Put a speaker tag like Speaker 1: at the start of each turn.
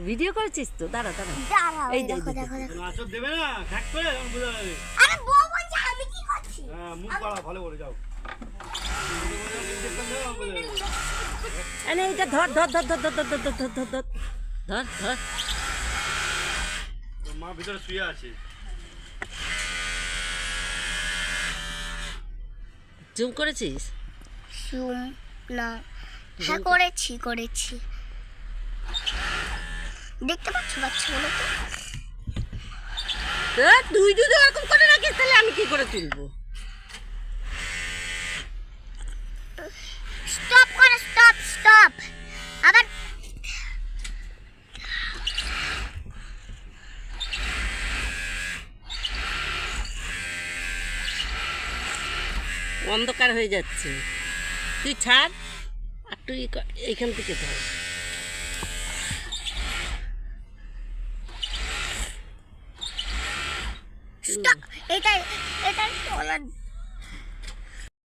Speaker 1: Video করেছিস তো? দাঁড়া দাঁড়া,
Speaker 2: দাঁড়াও,
Speaker 1: এই
Speaker 2: দেখো দেখো দেখো।
Speaker 3: নাচর দেবে না খ্যাক করে যখন বোঝা যাবে।
Speaker 2: আরে বউ বলছে আমি কি করছি?
Speaker 3: হ্যাঁ মুখ বাড়া ভালো করে যাও। ইনজেকশন দাও বোঝা যাবে।
Speaker 1: আরে এটা ধর ধর ধর ধর ধর ধর ধর ধর ধর ধর ধর ধর।
Speaker 3: ওর মা ভিতরে শুয়ে আছে।
Speaker 1: জুম করেছিস?
Speaker 2: শুন না, হ্যাঁ করেছি করেছি। দেখতে পাচ্ছ বলো তো?
Speaker 1: তুই যদি ওরকম করে রাখিস তাহলে আমি কি করে তুলবো?
Speaker 2: স্টপ করো, স্টপ স্টপ। আবার
Speaker 1: অন্ধকার হয়ে যাচ্ছে, তুই ছাড় আর তুই এইখান থেকে ধর।
Speaker 2: স্টপ। এটাই এটাই বলার